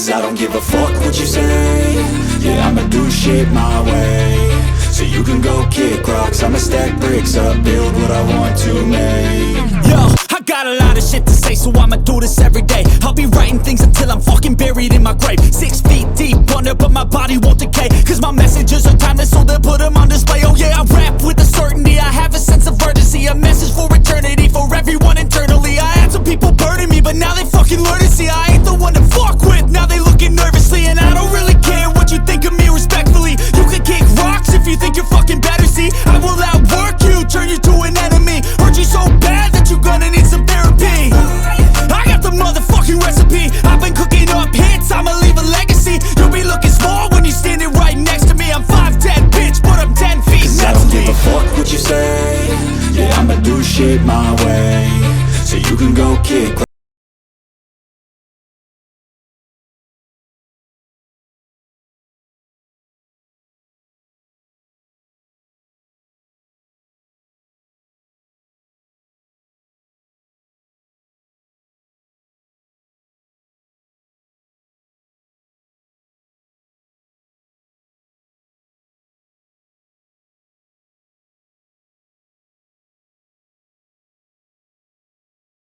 Cause I don't give a fuck what you say. Yeah, I'ma do shit my way. So you can go kick rocks, I'ma stack bricks up, build what I want to make. Yo, I got a lot of shit to say, so I'ma do this every day. I'll be writing things until I'm fucking buried in my grave. 6 feet deep under, but my body won't decay. Cause my messages are timeless, so they'll put them on display. Oh yeah, I rap with a certainty, I have a sense of urgency. A message for eternity, for everyone internally. I had some people burning me, but now they fucking learn to see I ain't the one to fuck with, now they looking nervously. And I don't really care what you think of me, respectfully. You can kick rocks if you think you're fucking better, see. I will outwork you, turn you to an enemy. Hurt you so bad that you're gonna need some therapy. I got the motherfucking recipe, I've been cooking up hits, I'ma leave a legacy. You'll be looking small when you're standing right next to me. I'm 5'10", bitch, but I'm 10 feet Cause next I don't to me. give a fuck what you say. Yeah, I'ma do shit my way. So you can go kick